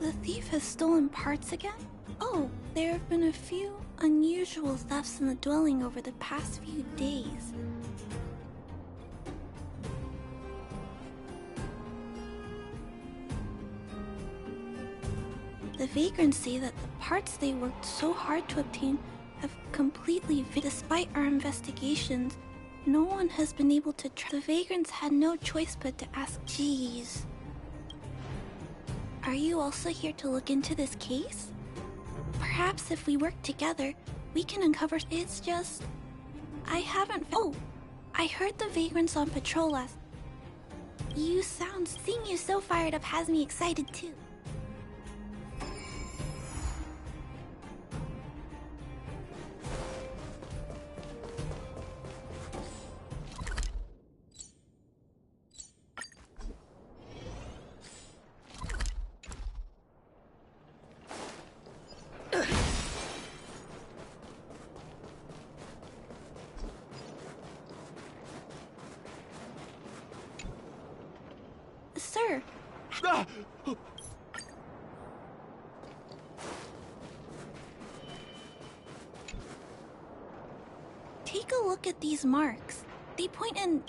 The thief has stolen parts again? Oh, there have been a few unusual thefts in the dwelling over the past few days. The vagrants say that the parts they worked so hard to obtain have completely despite our investigations. No one has been able to The vagrants had no choice but to ask. Jeez. Are you also here to look into this case? Perhaps if we work together, we can uncover. It's just... I haven't... Oh! I heard the vagrants on patrol last... Seeing you so fired up has me excited too. Sir! Ah! Take a look at these marks. They point in...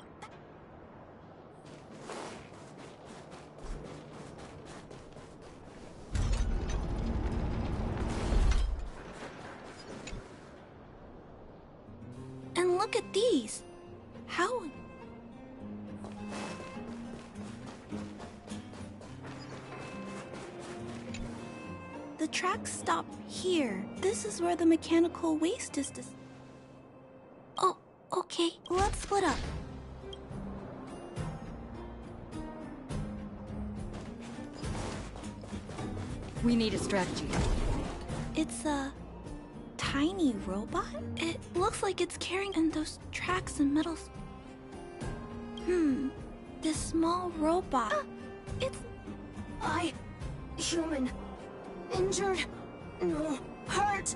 And look at these. How... The tracks stop here. This is where the mechanical waste is Oh, okay. Let's split up. We need a strategy. It's a... tiny robot? It looks like it's carrying in those tracks and metals. This small robot. It's... Human. Injured. No. Hurt.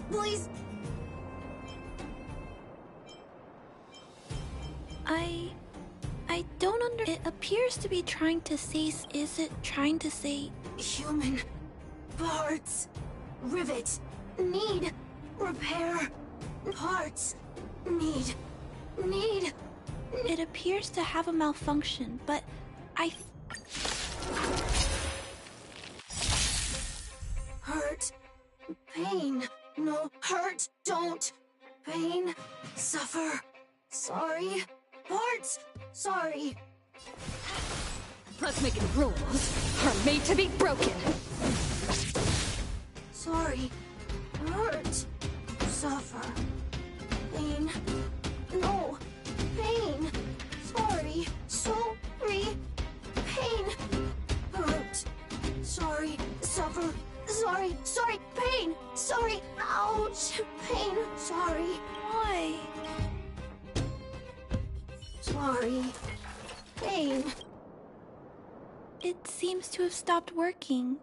Please. I don't It appears to be trying to say... Is it trying to say... Human. Parts. Rivet. Need. Repair. Parts. Need. It appears to have a malfunction, but Hurt. Pain. No. Hurt. Don't. Pain. Suffer. Sorry. Parts. Sorry. Let's make it rules are made to be broken. Sorry. Hurt. Suffer. Pain. No. Pain. Sorry. Sorry. Pain. Hurt. Sorry. Suffer. Sorry. Sorry. Pain. Sorry. Ouch. Pain. Sorry. why? Sorry. Pain. It seems to have stopped working.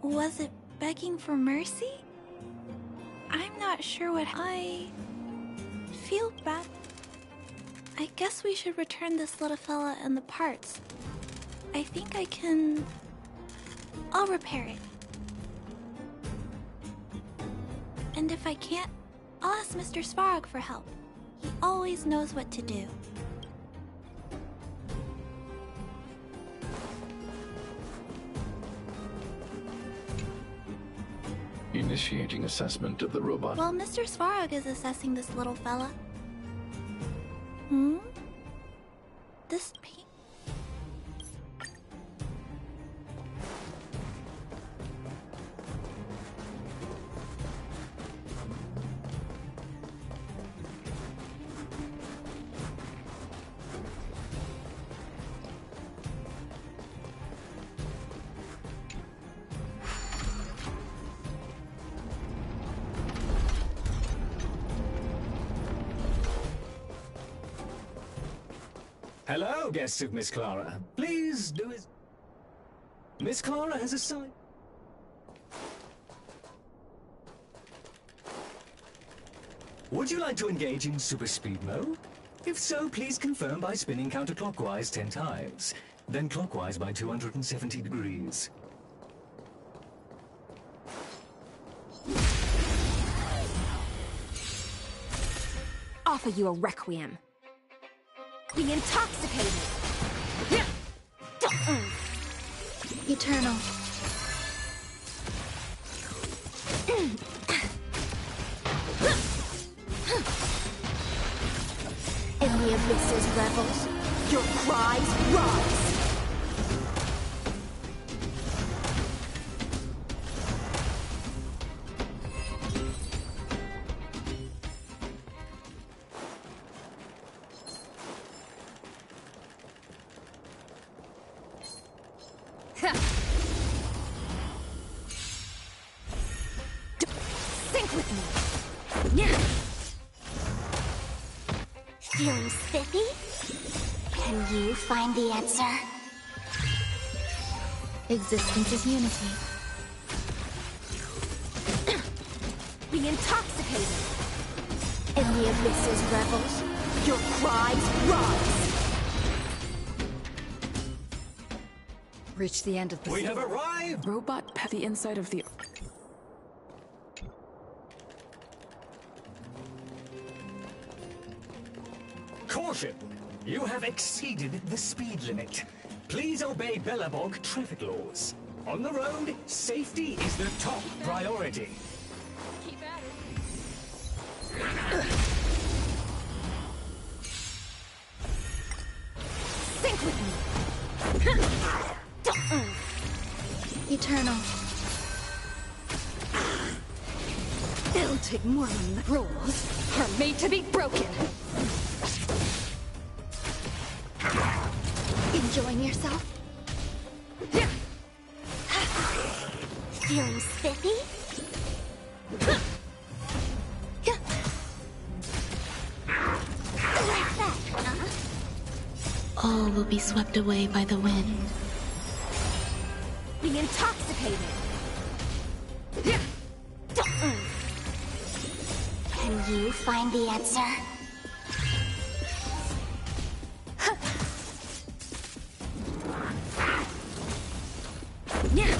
Was it begging for mercy? I'm not sure what I feel bad. I guess we should return this little fella and the parts. I think I can... I'll repair it. And if I can't, I'll ask Mr. Svarog for help. He always knows what to do. Initiating assessment of the robot. While Mr. Svarog is assessing this little fella... This paint... Hello, guests of Miss Clara. Please do as... Miss Clara has assigned... Would you like to engage in super speed mode? If so, please confirm by spinning counterclockwise 10 times, then clockwise by 270 degrees. Offer you a requiem. Be intoxicated. Eternal. In the abyss's revels, your cries rise. Think with me. Yeah. Feeling spiffy? Can you find the answer? Existence is unity. Be intoxicated. In the abyss's revels, your cries rise. Reach the end of the We have arrived! Robot pet the inside of the... Caution! You have exceeded the speed limit. Please obey Belobog traffic laws. On the road, safety is the top priority. Keep at it. Think with me. Eternal. It'll take more than the rules are made to be broken. Enjoying yourself? Feeling spiffy? Like that, huh? All will be swept away by the wind. Be intoxicated. Can you find the answer? Yeah.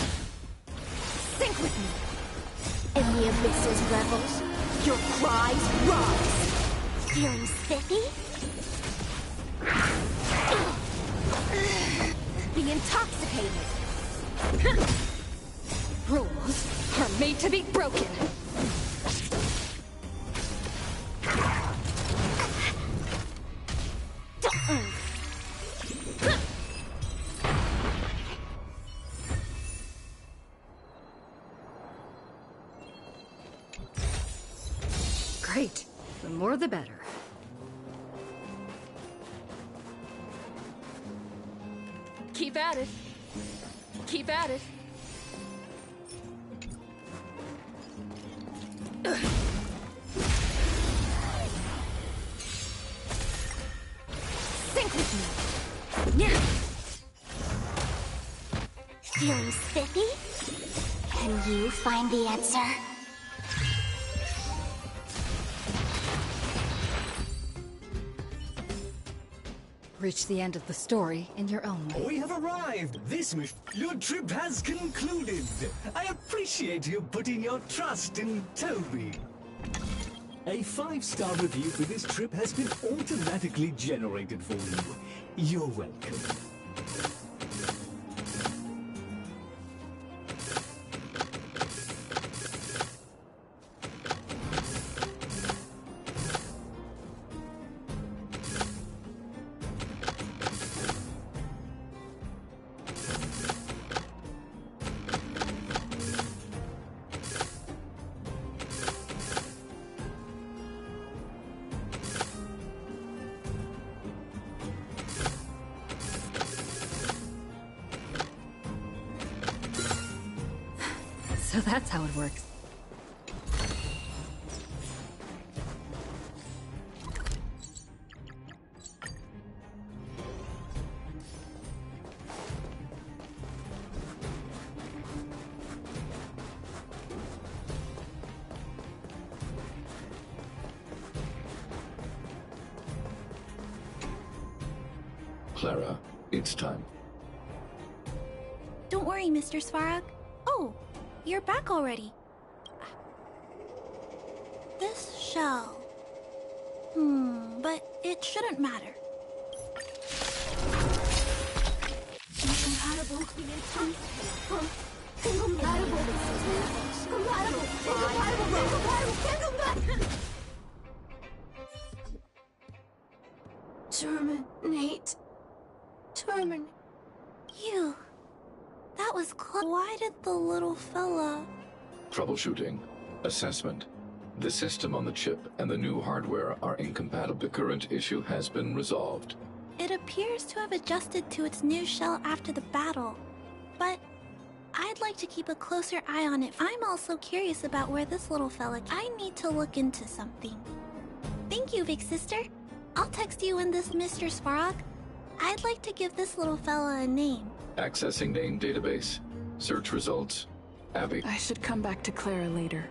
Think with me. In the abyss's revels, your cries rise. Feeling spiffy? Be intoxicated. Rules are made to be broken. Great. The more the better. Keep at it. Keep at it. Think with me. Yeah. Feeling spiffy? Can you find the answer? Reach the end of the story in your own way. We have arrived! This mission... Your trip has concluded! I appreciate you putting your trust in Toby. A 5-star review for this trip has been automatically generated for you. You're welcome. So that's how it works. Clara, it's time. Don't worry, Mr. Svarog. Oh, you're back already. This shell. But it shouldn't matter. Incompatible. Incompatible. Incompatible. Terminate. You. That was close. Why did the little fella... Troubleshooting. Assessment. The system on the chip and the new hardware are incompatible. The current issue has been resolved. It appears to have adjusted to its new shell after the battle. But I'd like to keep a closer eye on it. I'm also curious about where this little fella... I need to look into something. Thank you, big sister. I'll text you when this Mr. Svarog. I'd like to give this little fella a name. Accessing name database. Search results. Abby. I should come back to Clara later.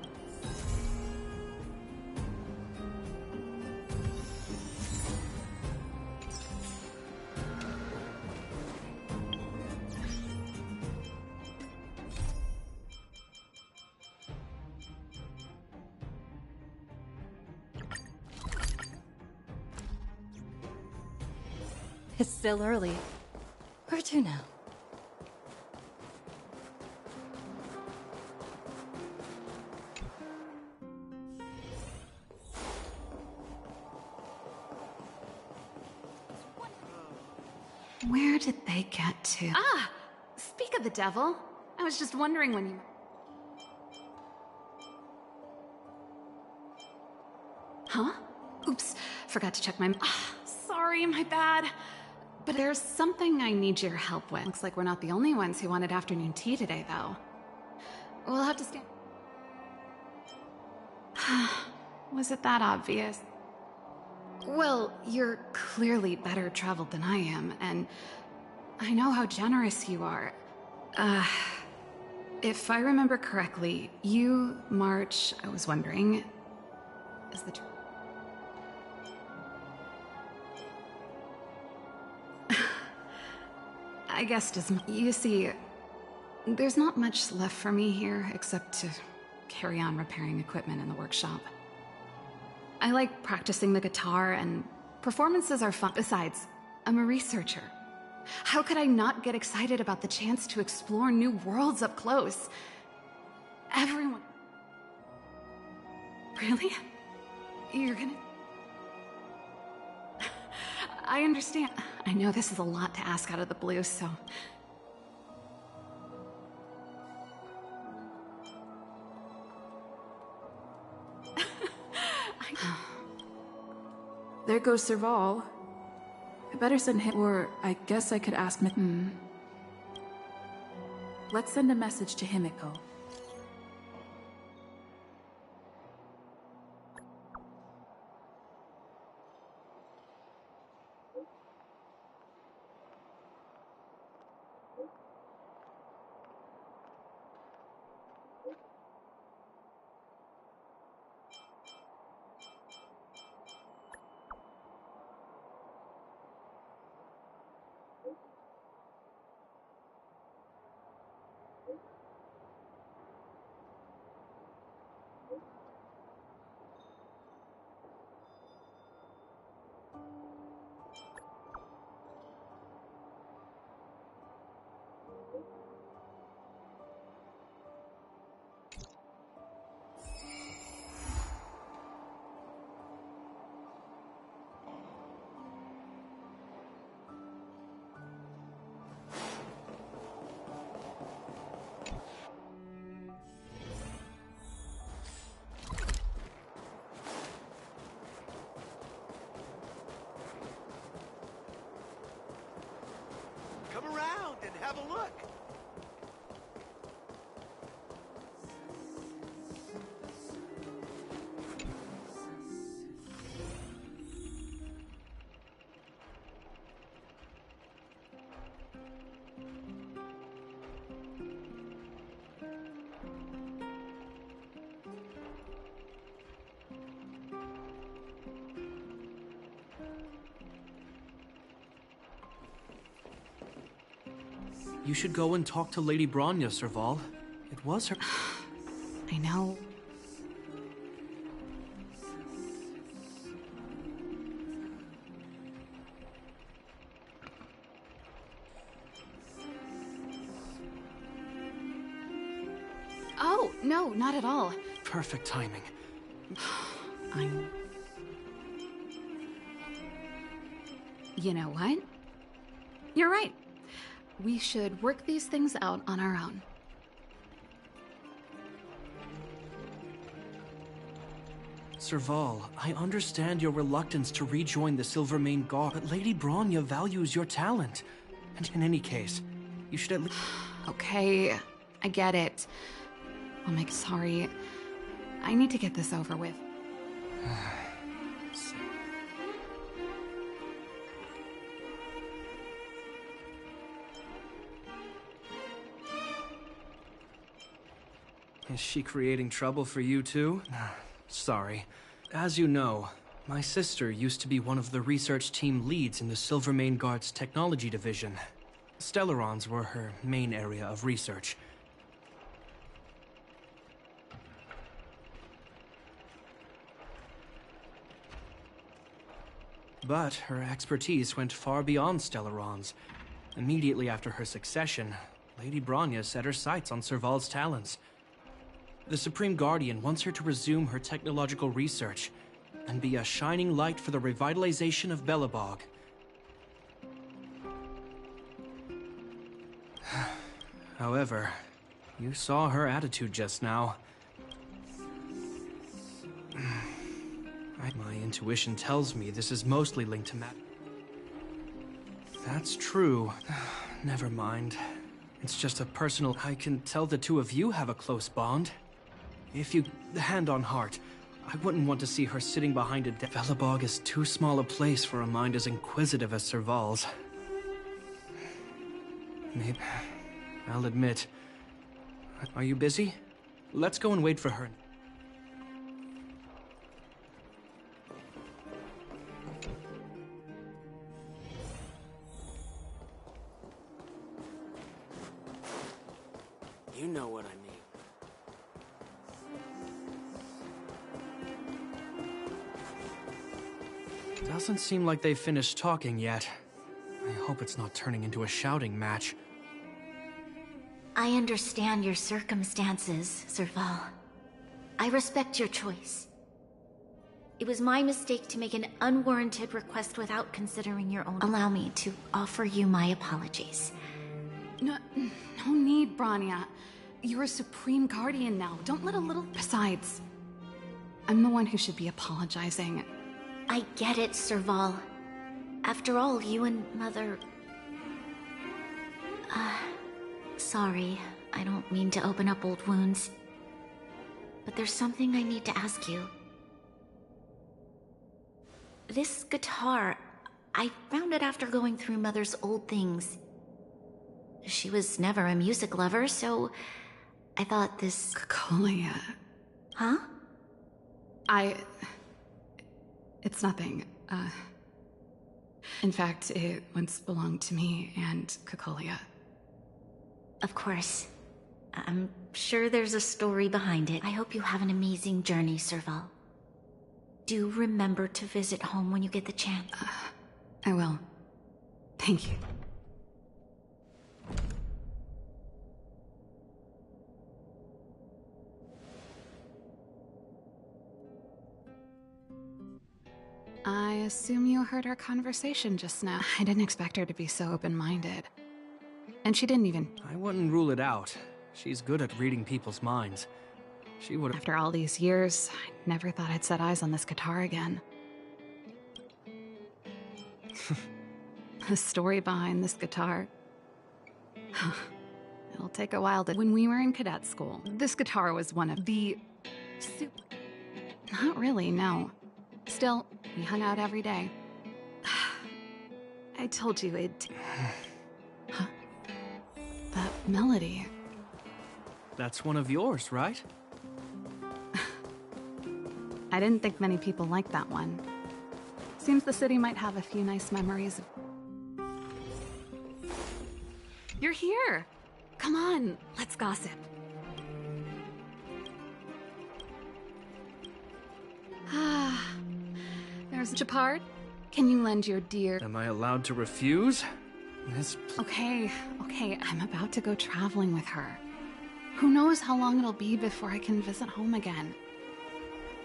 It's still early. Where to now? Where did they get to? Ah! Speak of the devil. I was just wondering when you... Huh? Oops, forgot to check my... sorry, my bad. But there's something I need your help with. Looks like we're not the only ones who wanted afternoon tea today, though. We'll have to stand... Was it that obvious? Well, you're clearly better traveled than I am, and I know how generous you are. If I remember correctly, you, March, I was wondering, is the... I guessed as much. You see, there's not much left for me here except to carry on repairing equipment in the workshop. I like practicing the guitar, and performances are fun. Besides, I'm a researcher. How could I not get excited about the chance to explore new worlds up close? Everyone... Really? You're gonna... I understand. I know this is a lot to ask out of the blue, so... There goes Serval. I better send him, or I guess I could ask Let's send a message to Himiko. Come around and have a look. You should go and talk to Lady Bronya, Serval. It was her. I know. Oh, no, not at all. Perfect timing. I'm... You know what? You're right. We should work these things out on our own. Serval, I understand your reluctance to rejoin the Silvermane Guard, but Lady Bronya values your talent. And in any case, you should at least... Okay, I get it. I'm sorry. I need to get this over with. Is she creating trouble for you too? Sorry. As you know, my sister used to be one of the research team leads in the Silvermane Guard's technology division. Stellarons were her main area of research. But her expertise went far beyond Stellarons. Immediately after her succession, Lady Bronya set her sights on Serval's talents. The Supreme Guardian wants her to resume her technological research and be a shining light for the revitalization of Belobog. However, you saw her attitude just now. My intuition tells me this is mostly linked to Matt. That's true. Never mind. It's just a personal... I can tell the two of you have a close bond. If you... hand on heart, I wouldn't want to see her sitting behind a desk. Belobog is too small a place for a mind as inquisitive as Serval's. Maybe... I'll admit. Are you busy? Let's go and wait for her. You know what I mean. Doesn't seem like they've finished talking yet. I hope it's not turning into a shouting match. I understand your circumstances, Serval. I respect your choice. It was my mistake to make an unwarranted request without considering your own. Allow me to offer you my apologies. No need, Bronya. You're a Supreme Guardian now. Don't let a little... Besides, I'm the one who should be apologizing. I get it, Serval. After all, you and Mother... Sorry, I don't mean to open up old wounds. But there's something I need to ask you. This guitar, I found it after going through Mother's old things. She was never a music lover, so I thought this... Cocolia. Huh? It's nothing. In fact, it once belonged to me and Cocolia. Of course. I'm sure there's a story behind it. I hope you have an amazing journey, Serval. Do remember to visit home when you get the chance. I will. Thank you. I assume you heard our conversation just now. I didn't expect her to be so open-minded. And she didn't even... I wouldn't rule it out. She's good at reading people's minds. She would... After all these years, I never thought I'd set eyes on this guitar again. The story behind this guitar... It'll take a while to... When we were in cadet school, this guitar was one of the... Not really, no. Still, we hung out every day. I told you it... Huh? That melody... That's one of yours, right? I didn't think many people liked that one. Seems the city might have a few nice memories of... You're here. Come on, let's gossip. Ah, there's Japard. Can you lend your dear... Am I allowed to refuse? Okay, I'm about to go traveling with her. Who knows how long it'll be before I can visit home again.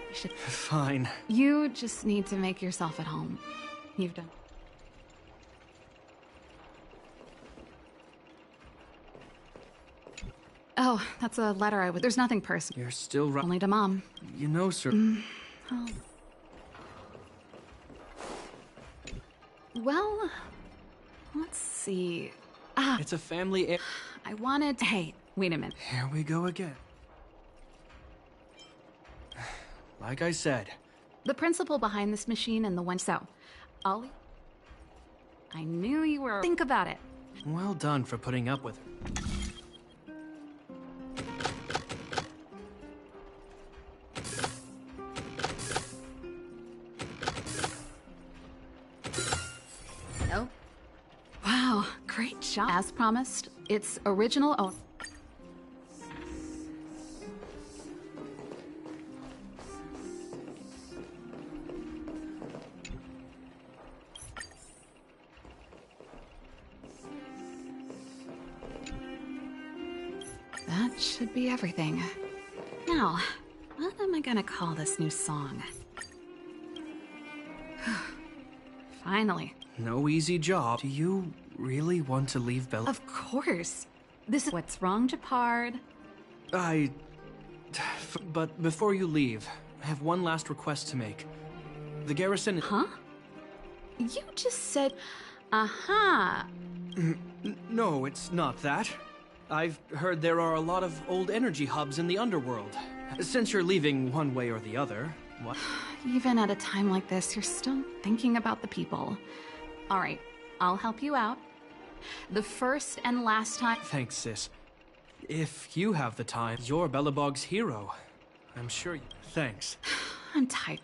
You should... Fine. You just need to make yourself at home. You've done... Oh, that's a letter I would... There's nothing personal. You're still right. Only to Mom. You know, sir... Oh. Well, let's see. Ah, It's a family... I wanted... Hey, wait a minute. Here we go again. Like I said... The principle behind this machine and the one... So, Ollie... I knew you were... Think about it. Well done for putting up with her. No. Wow, great job. As promised, it's original own... That should be everything. Now, what am I gonna call this new song? Finally. No easy job. Do you really want to leave Bella? Of course. This is what's wrong, Japard. But before you leave, I have one last request to make. The garrison... Huh? You just said, uh-huh. No, it's not that. I've heard there are a lot of old energy hubs in the underworld. Since you're leaving one way or the other, what? Even at a time like this, you're still thinking about the people. All right, I'll help you out. The first and last time... Thanks, sis. If you have the time, you're Belobog's hero. I'm sure you... Thanks. I'm tired.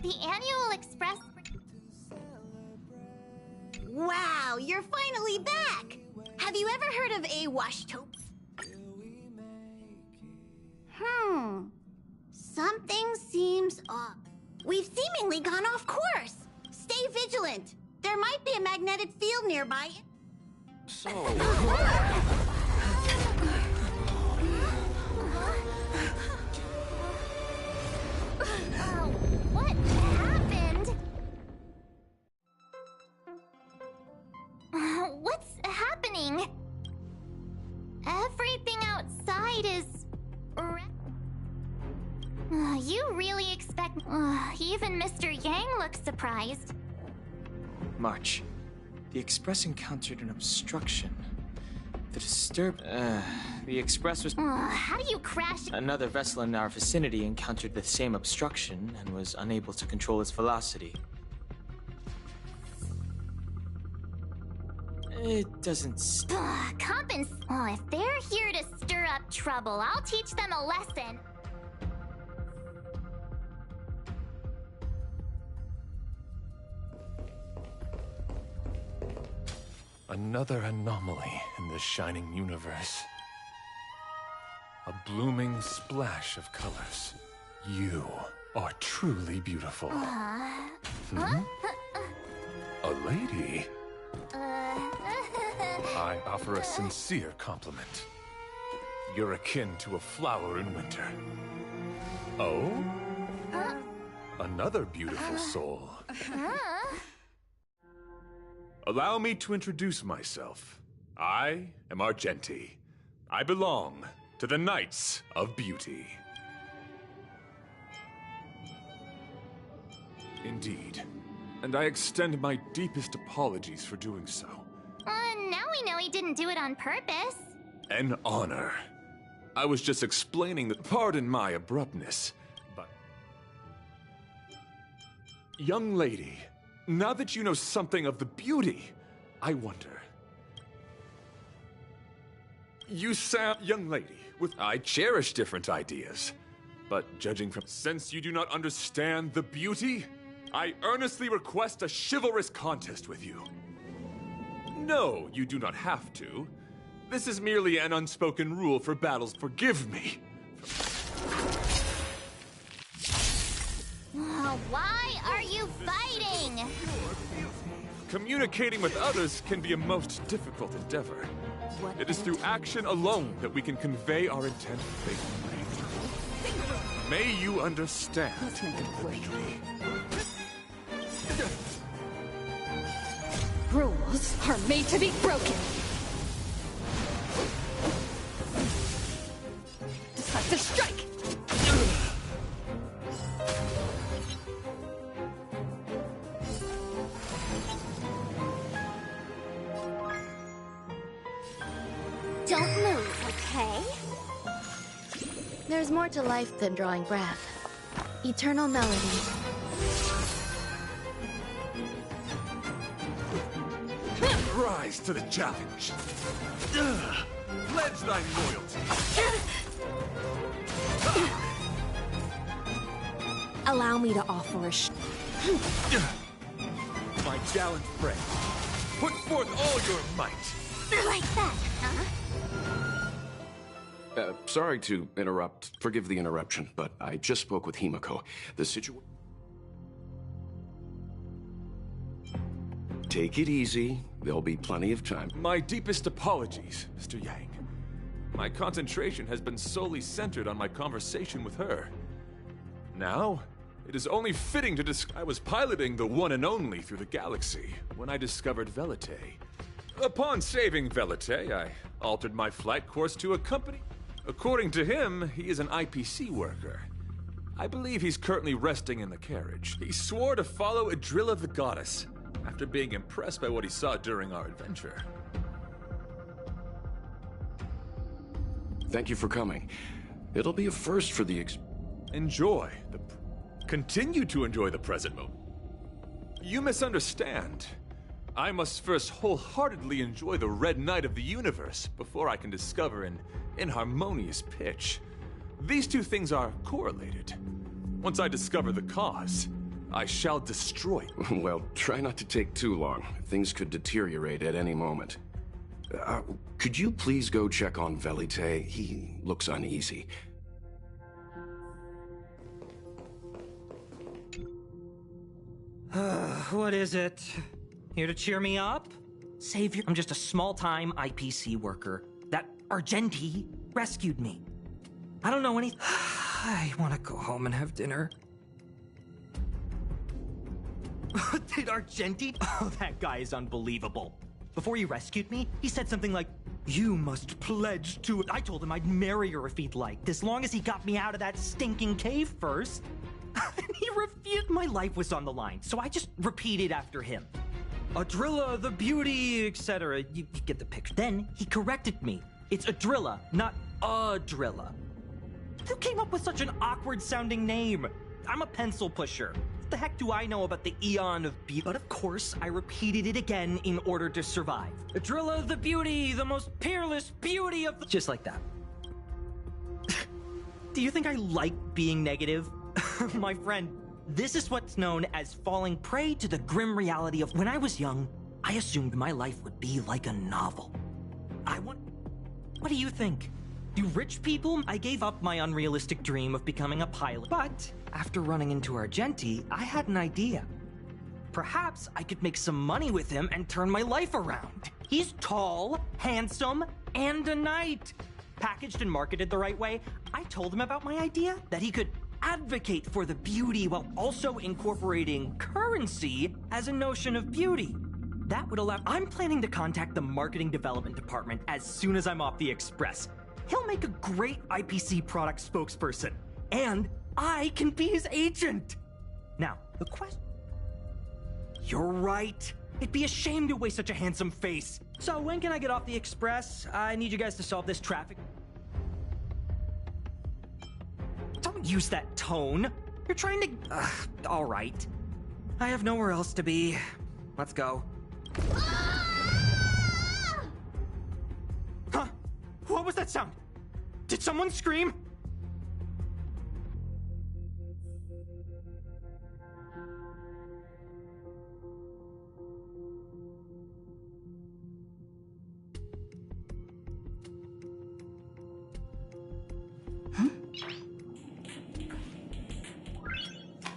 The annual express... Wow, you're finally back! Have you ever heard of a washtope? Something seems off. We've seemingly gone off course. Stay vigilant. There might be a magnetic field nearby. So... What happened? What's happening? Everything outside is... You really expect... even Mr. Yang looks surprised. March, the Express encountered an obstruction. The Express was... How do you crash... Another vessel in our vicinity encountered the same obstruction and was unable to control its velocity. It doesn't... if they're here to stir up trouble, I'll teach them a lesson. Another anomaly in this shining universe. A blooming splash of colors. You are truly beautiful. A lady? I offer a sincere compliment. You're akin to a flower in winter. Oh? Another beautiful soul. Allow me to introduce myself. I am Argenti. I belong to the Knights of Beauty. Indeed. And I extend my deepest apologies for doing so. Now we know he didn't do it on purpose. An honor. I was just explaining that... Pardon my abruptness, but... Young lady, now that you know something of the beauty, I wonder... You sound... Young lady, I cherish different ideas. But judging from... Since you do not understand the beauty, I earnestly request a chivalrous contest with you. No, you do not have to. This is merely an unspoken rule for battles. Forgive me. Why are you fighting? Communicating with others can be a most difficult endeavor. It is through action alone that we can convey our intent faithfully. May you understand the beauty. Rules are made to be broken. Decide to strike! Don't move, okay? There's more to life than drawing breath. Eternal melody. Rise to the challenge. Pledge thy loyalty. Allow me to offer a My gallant friend, put forth all your might. Like that, huh? Sorry to interrupt. Forgive the interruption, but I just spoke with Himiko. The situation... Take it easy. There'll be plenty of time. My deepest apologies, Mr. Yang. My concentration has been solely centered on my conversation with her. Now, it is only fitting to I was piloting the one and only through the galaxy when I discovered Velite. Upon saving Velite, I altered my flight course to a company. According to him, he is an IPC worker. I believe he's currently resting in the carriage. He swore to follow Adrilla the Goddess, after being impressed by what he saw during our adventure. Thank you for coming. It'll be a first for the Continue to enjoy the present moment. You misunderstand. I must first wholeheartedly enjoy the red night of the universe before I can discover an inharmonious pitch. These two things are correlated. Once I discover the cause, I shall destroy you. Well, try not to take too long. Things could deteriorate at any moment. Could you please go check on Velite? He looks uneasy. What is it? Here to cheer me up? Savior, I'm just a small-time IPC worker. That Argenti rescued me. I don't know any. I want to go home and have dinner. Did Argenti? Oh, that guy is unbelievable. Before he rescued me, he said something like, "You must pledge to it." I told him I'd marry her if he'd liked, as long as he got me out of that stinking cave first. He refused. My life was on the line, so I just repeated after him. Adrilla, the beauty, etc. You get the picture. Then he corrected me. It's Adrilla, not Adrilla. Who came up with such an awkward-sounding name? I'm a pencil pusher. What the heck do I know about the Eon of Beauty? But of course, I repeated it again in order to survive. Adrilla, the beauty, the most peerless beauty of the... Just like that. Do you think I like being negative? My friend, this is what's known as falling prey to the grim reality of when I was young, I assumed my life would be like a novel. What do you think? Do rich people? I gave up my unrealistic dream of becoming a pilot. But after running into Argenti, I had an idea. Perhaps I could make some money with him and turn my life around. He's tall, handsome, and a knight. Packaged and marketed the right way, I told him about my idea, that he could advocate for the beauty while also incorporating currency as a notion of beauty. That would allow... I'm planning to contact the marketing development department as soon as I'm off the express. He'll make a great IPC product spokesperson, and I can be his agent. Now, the question... You're right. It'd be a shame to waste such a handsome face. So when can I get off the express? I need you guys to solve this traffic... Don't use that tone. You're trying to... all right. I have nowhere else to be. Let's go. Huh? What was that sound? Did someone scream?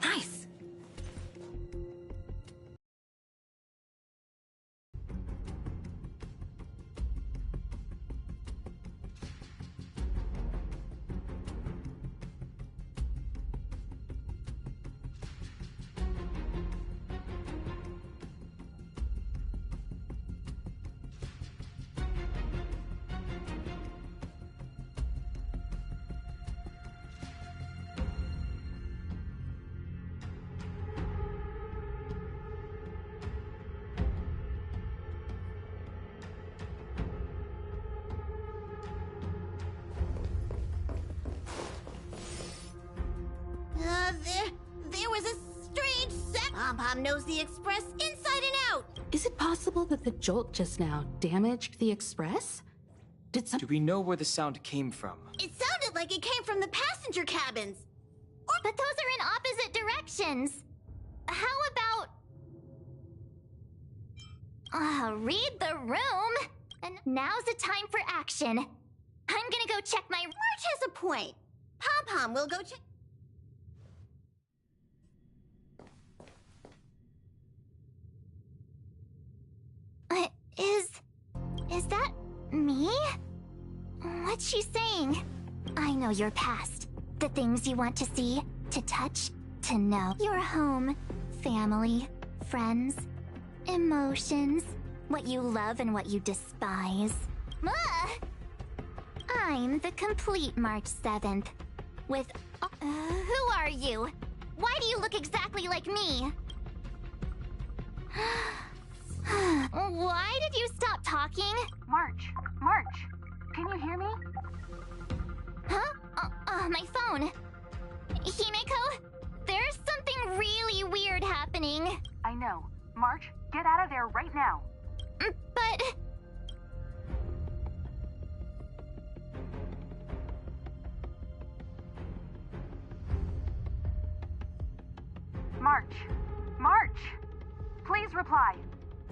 Nice. There was a strange Pom-Pom knows the Express inside and out! Is it possible that the jolt just now damaged the Express? Do we know where the sound came from? It sounded like it came from the passenger cabins! But those are in opposite directions. How about... read the room. And now's the time for action. I'm gonna go check my... March has a point. Pom-Pom will go check... Is that me? What's she saying? I know your past. The things you want to see, to touch, to know. Your home, family, friends, emotions, what you love and what you despise. I'm the complete March 7th. With... who are you? Why do you look exactly like me? Why did you stop talking? March, can you hear me? Huh? My phone. Himeko, there's something really weird happening. I know. March, get out of there right now. But... March. March! Please reply.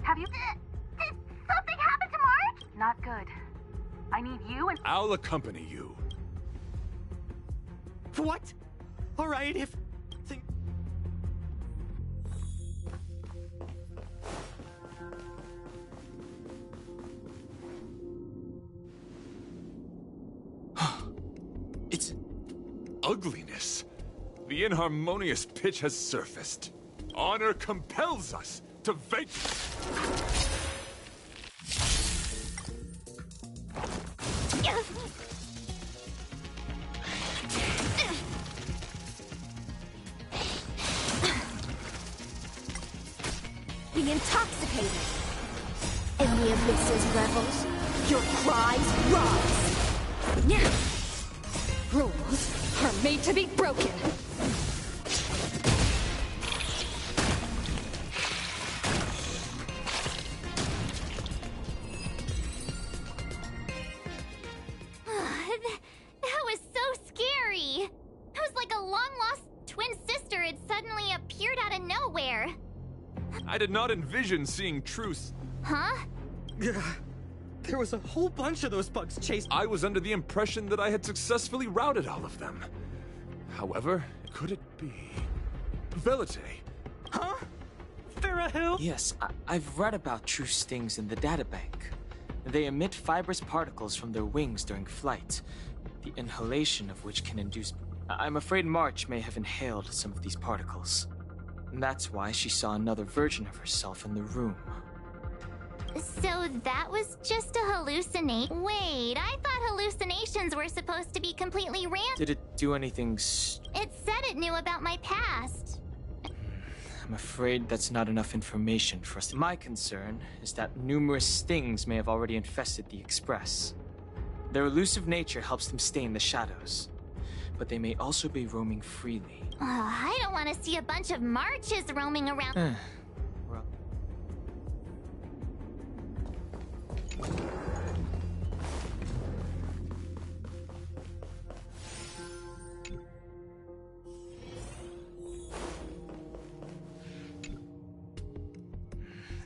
Have you... Did something happen to March? Not good. I need you and... I'll accompany you. What? Alright, if... It's... ugliness. The inharmonious pitch has surfaced. Honor compels us to vacate. The intoxicated. In the abyss's revels, your cries rise. Rules are made to be broken. That was so scary. It was like a long-lost twin sister had suddenly appeared out of nowhere. I did not envision seeing truth. Huh? There was a whole bunch of those bugs chasing. I was under the impression that I had successfully routed all of them. However, could it be... Velite? Huh? Farahil? Yes, I've read about true stings in the databank. They emit fibrous particles from their wings during flight, the inhalation of which can induce... I'm afraid March may have inhaled some of these particles. And that's why she saw another version of herself in the room. So that was just a hallucination? Wait, I thought hallucinations were supposed to be completely random. Did it do anything It said it knew about my past. I'm afraid that's not enough information for us. My concern is that numerous stings may have already infested the Express. Their elusive nature helps them stay in the shadows, but they may also be roaming freely. Oh, I don't want to see a bunch of Marches roaming around.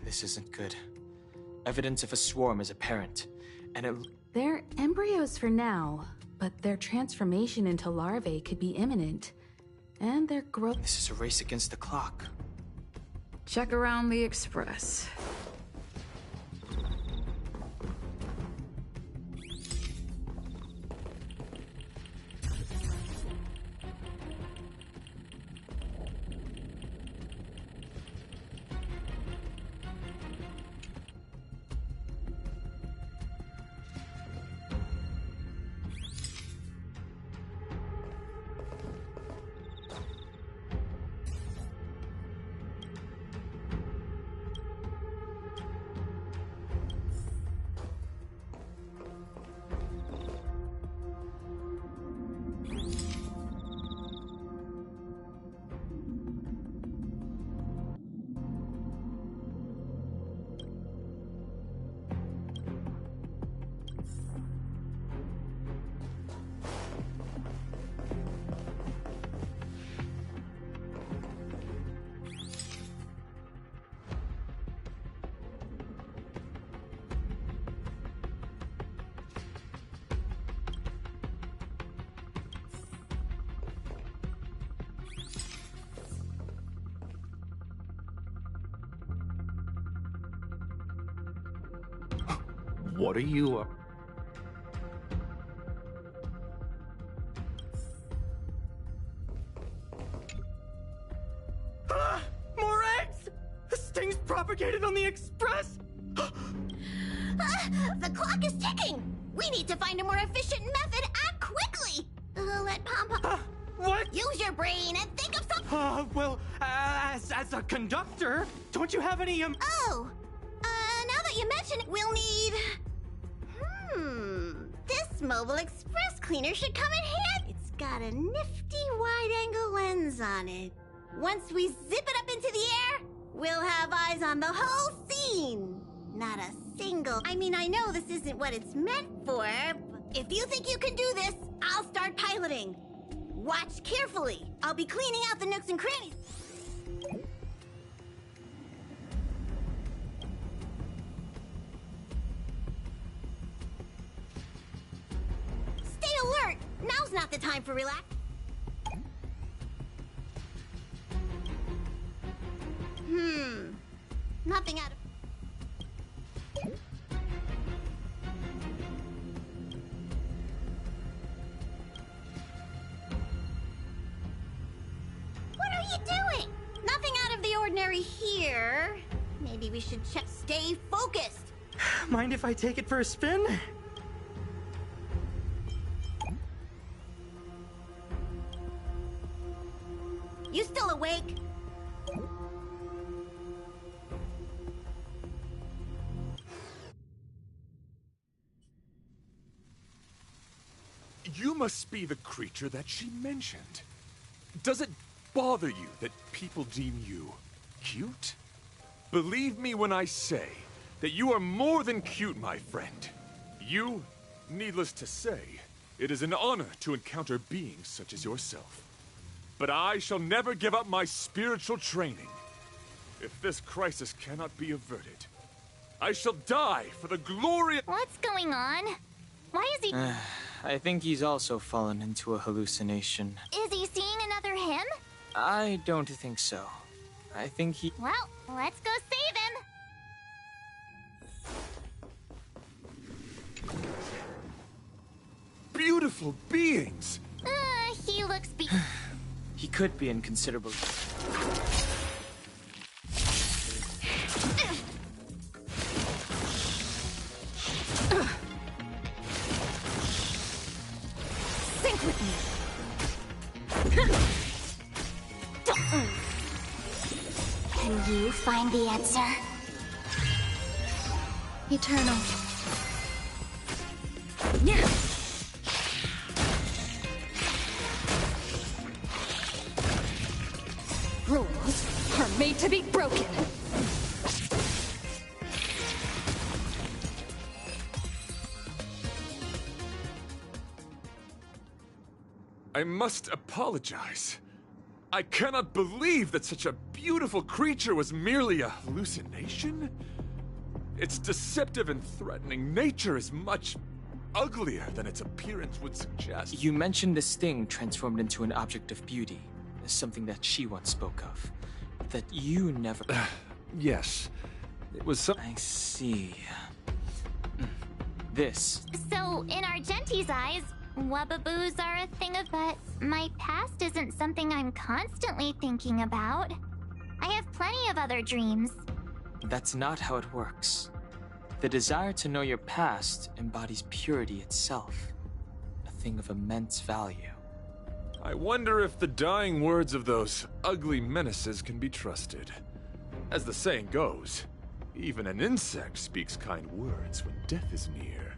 This isn't good. Evidence of a swarm is apparent, and it... They're embryos for now, but their transformation into larvae could be imminent. And their growth... This is a race against the clock. Check around the Express. What are you up? More eggs! The stings propagated on the Express! The clock is ticking! We need to find a more efficient method. Act quickly! Let Pom-Pom... What? Use your brain and think of something... Well, as a conductor, don't you have any, Oh! Now that you mention it, we'll need... This mobile express cleaner should come in handy. It's got a nifty wide-angle lens on it. Once we zip it up into the air, we'll have eyes on the whole scene. Not a single... I mean, I know this isn't what it's meant for, but if you think you can do this, I'll start piloting. Watch carefully. I'll be cleaning out the nooks and crannies. Now's not the time for relax. Nothing out of... What are you doing? Nothing out of the ordinary here. Maybe we should check. Stay focused. Mind if I take it for a spin? You still awake? You must be the creature that she mentioned. Does it bother you that people deem you cute? Believe me when I say that you are more than cute, my friend. You, needless to say, it is an honor to encounter beings such as yourself. But I shall never give up my spiritual training. If this crisis cannot be averted, I shall die for the glory of— What's going on? Why is he... I think he's also fallen into a hallucination. Is he seeing another him? I don't think so. I think he... Well, let's go save him! Beautiful beings! He looks He could be in considerable... Sync with me. Can you find the answer? Eternal. Yeah. Rules are made to be broken. I must apologize. I cannot believe that such a beautiful creature was merely a hallucination. Its deceptive and threatening nature is much uglier than its appearance would suggest. You mentioned this thing transformed into an object of beauty, something that she once spoke of, that you never... Yes, it was some... I see. This. So, in Argenti's eyes, Wubbaboos are a thing of... But my past isn't something I'm constantly thinking about. I have plenty of other dreams. That's not how it works. The desire to know your past embodies purity itself, a thing of immense value. I wonder if the dying words of those ugly menaces can be trusted. As the saying goes, even an insect speaks kind words when death is near.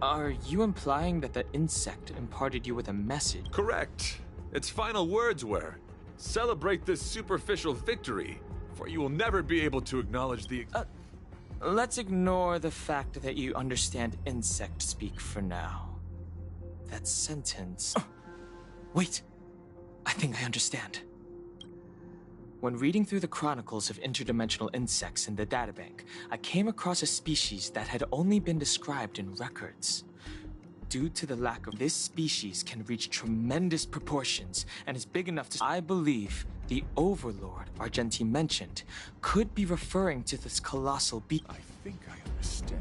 Are you implying that the insect imparted you with a message? Correct. Its final words were, "Celebrate this superficial victory, for you will never be able to acknowledge the..." Let's ignore the fact that you understand insect speak for now. That sentence... Wait! I think I understand. When reading through the chronicles of interdimensional insects in the databank, I came across a species that had only been described in records. Due to the lack of this species can reach tremendous proportions and is big enough to... I believe the Overlord Argenti mentioned could be referring to this colossal beast. I think I understand.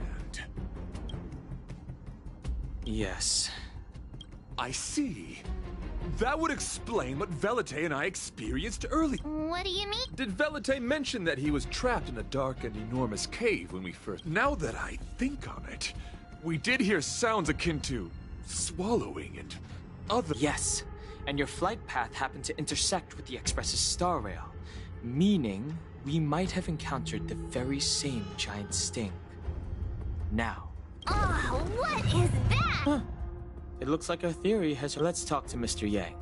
Yes. I see. That would explain what Velite and I experienced earlier. What do you mean? Did Velite mention that he was trapped in a dark and enormous cave when we first... Now that I think on it, we did hear sounds akin to swallowing and other... Yes, and your flight path happened to intersect with the Express's star rail, meaning we might have encountered the very same giant sting. Now... Oh, what is that? Huh. It looks like our theory has... Let's talk to Mr. Yang.